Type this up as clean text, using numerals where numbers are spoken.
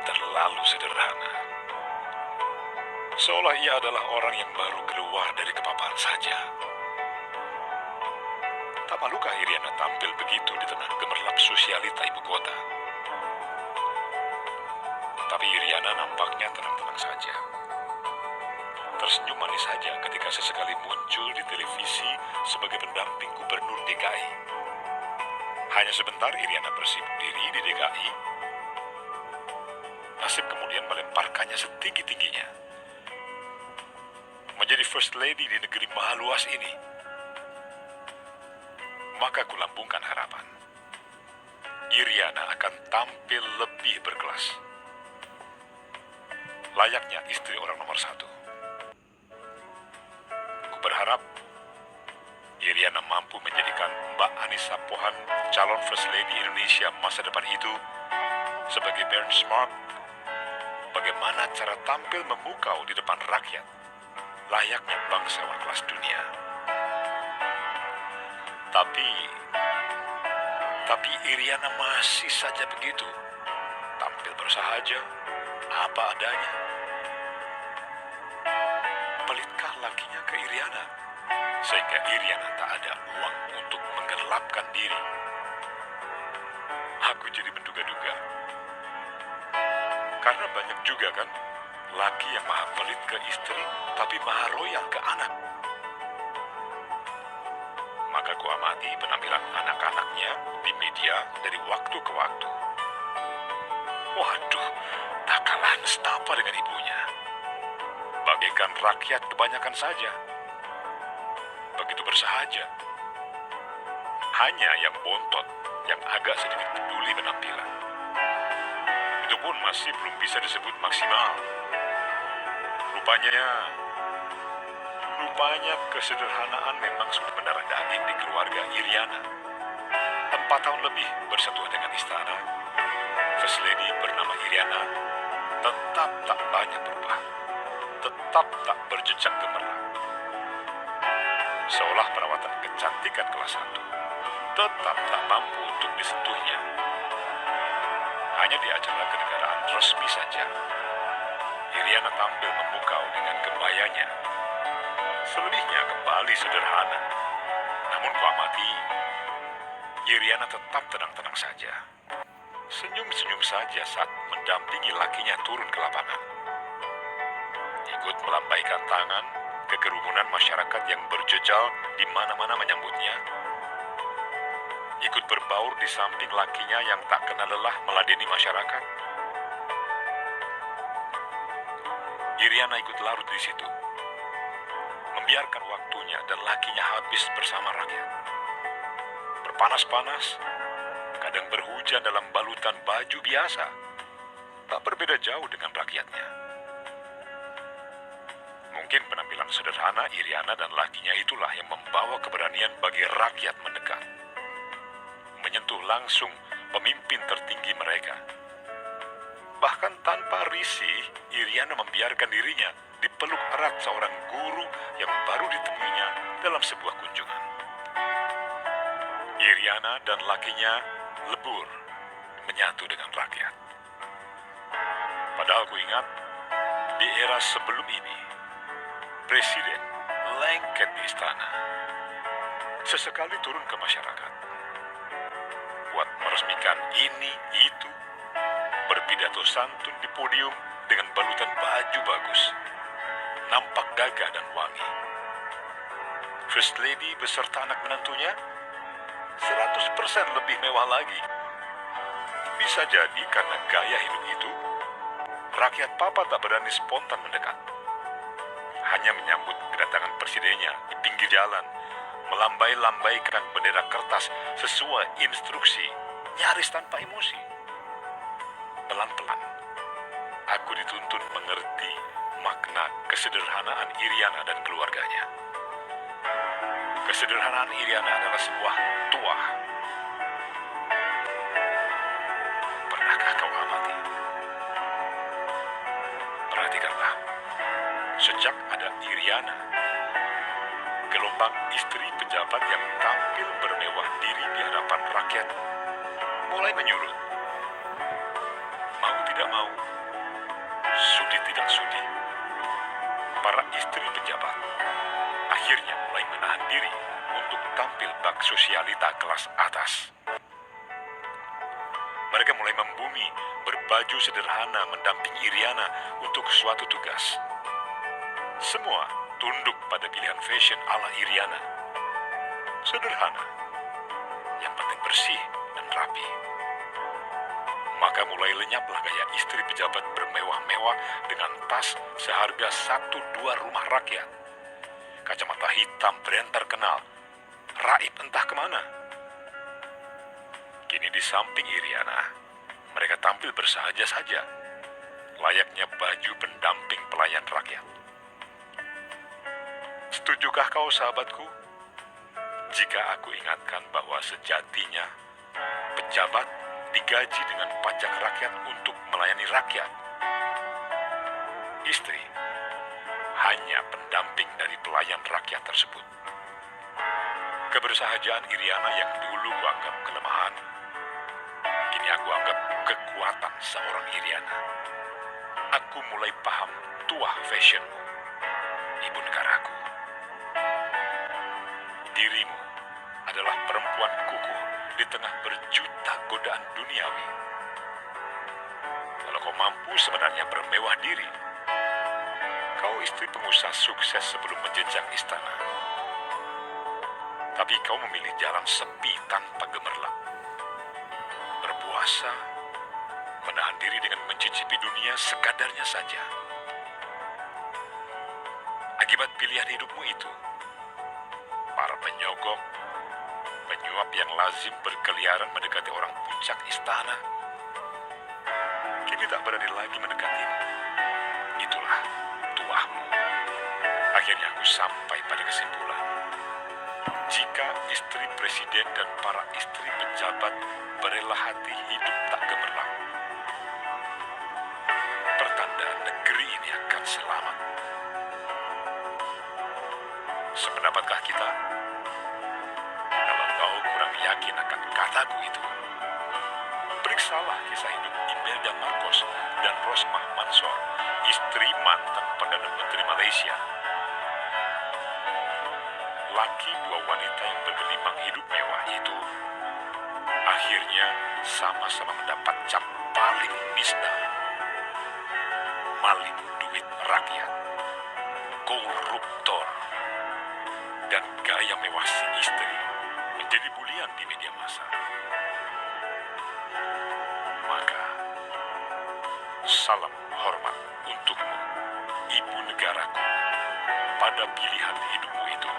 terlalu sederhana. Seolah ia adalah orang yang baru keluar dari kepapaan saja. Tak malukah Iriana tampil begitu di tengah gemerlap sosialita ibu kota? Tapi Iriana nampaknya tenang-tenang saja. Tersenyum manis saja ketika sesekali muncul di televisi sebagai pendamping gubernur DKI. Hanya sebentar Iriana bersibuk diri di DKI. Nasib kemudian melemparkannya setinggi-tingginya. Menjadi first lady di negeri maha luas ini. Maka kulambungkan harapan. Iriana akan tampil lebih berkelas. Layaknya istri orang nomor 1. Ku berharap Iriana mampu menjadikan Mbak Anissa Pohan, calon First Lady Indonesia masa depan itu, sebagai benchmark bagaimana cara tampil memukau di depan rakyat, layaknya bangsawan kelas dunia. Tapi Iriana masih saja begitu, tampil bersahaja, apa adanya. Pelitkah lakinya ke Iriana, sehingga Iriana tak ada uang untuk menggelapkan diri? Aku jadi menduga-duga. Karena banyak juga kan, laki yang maha pelit ke istri, tapi maha royal ke anak. Maka ku amati penampilan anak-anaknya di media dari waktu ke waktu. Waduh, tak kalah nestapa dengan ibunya. Bagaikan rakyat kebanyakan saja. Begitu bersahaja. Hanya yang bontot, yang agak sedikit peduli penampilan. Itu pun masih belum bisa disebut maksimal. Rupanya kesederhanaan memang sudah mendarah daging di keluarga Iriana. 4 tahun lebih bersentuhan dengan istana, First Lady bernama Iriana tetap tak banyak berubah. Tetap tak berjejak gemerlap. Seolah perawatan kecantikan kelas 1 tetap tak mampu untuk disentuhnya. Hanya di acara kenegaraan resmi saja, Iriana tampil memukau dengan kebayanya. Selebihnya kembali sederhana. Namun ku amati, Iriana tetap tenang-tenang saja. Senyum-senyum saja saat mendampingi lakinya turun ke lapangan. Ikut melambaikan tangan ke kerumunan masyarakat yang berjejal di mana-mana menyambutnya. Ikut berbaur di samping lakinya yang tak kenal lelah meladeni masyarakat. Iriana ikut larut di situ. Membiarkan waktunya dan lakinya habis bersama rakyat. Berpanas-panas, kadang berhujan dalam balutan baju biasa. Tak berbeda jauh dengan rakyatnya. Mungkin penampilan sederhana Iriana dan lakinya itulah yang membawa keberanian bagi rakyat mendekat. Menyentuh langsung pemimpin tertinggi mereka. Bahkan tanpa risih, Iriana membiarkan dirinya dipeluk erat seorang guru yang baru ditemuinya dalam sebuah kunjungan. Iriana dan lakinya lebur menyatu dengan rakyat. Padahal ku ingat, di era sebelum ini, Presiden lengket di istana. Sesekali turun ke masyarakat. Buat meresmikan ini, itu, berpidato santun di podium dengan balutan baju bagus. Nampak gagah dan wangi. First Lady beserta anak menantunya 100% lebih mewah lagi. Bisa jadi karena gaya hidup itu, rakyat papa tak berani spontan mendekat. Hanya menyambut kedatangan presidennya di pinggir jalan, melambai-lambaikan bendera kertas sesuai instruksi, nyaris tanpa emosi. Pelan-pelan, aku dituntun mengerti makna kesederhanaan Iriana dan keluarganya. Kesederhanaan Iriana adalah sebuah tuah. Pernahkah kau amati? Perhatikanlah, sejak ada Iriana, gelombang istri pejabat yang tampil bermewah diri di hadapan rakyat mulai menyurut. Mau tidak mau, Sudi tidak sudi, para istri pejabat akhirnya mulai menahan diri untuk tampil bak sosialita kelas atas. Mereka mulai membumi, berbaju sederhana mendampingi Iriana untuk suatu tugas. Semua tunduk pada pilihan fashion ala Iriana. Sederhana, yang penting bersih dan rapi. Maka mulai lenyaplah gaya istri pejabat bermewah-mewah dengan tas seharga 1-2 rumah rakyat. Kacamata hitam brand terkenal, raib entah kemana. Kini di samping Iriana, mereka tampil bersahaja saja, layaknya baju pendamping pelayan rakyat. Setujukah kau, sahabatku, jika aku ingatkan bahwa sejatinya pejabat digaji dengan pajak rakyat untuk melayani rakyat? Istri hanya pendamping dari pelayan rakyat tersebut. Kebersahajaan Iriana yang dulu kuanggap kelemahan, kini aku anggap kekuatan seorang Iriana. Aku mulai paham tuah fashionmu, ibu negaraku. Dirimu adalah perempuan kukuh di tengah berjuta godaan duniawi. Kalau kau mampu sebenarnya bermewah diri, kau istri pengusaha sukses sebelum menjejak istana. Tapi kau memilih jalan sepi tanpa gemerlap. Berpuasa, menahan diri dengan mencicipi dunia sekadarnya saja. Akibat pilihan hidupmu itu, para penyogok, penyuap yang lazim berkeliaran mendekati orang puncak istana, kini tak berani lagi mendekatimu. Itulah tuahmu. Akhirnya aku sampai pada kesimpulan, jika istri presiden dan para istri pejabat berela hati hidup tak gemerlap, pertanda negeri ini akan selamat. Sependapatkah kita? Kalau kau kurang yakin akan kataku itu, periksalah kisah hidup Imelda Marcos dan Rosmah Mansor, istri mantan Perdana Menteri Malaysia. Laki dua wanita yang bergelimang hidup mewah itu akhirnya sama-sama mendapat cap paling nista. Maling duit rakyat, koruptor, dan gaya mewah si istri menjadi bulian di media massa. Maka, salam hormat untukmu, ibu negaraku, pada pilihan hidupmu itu.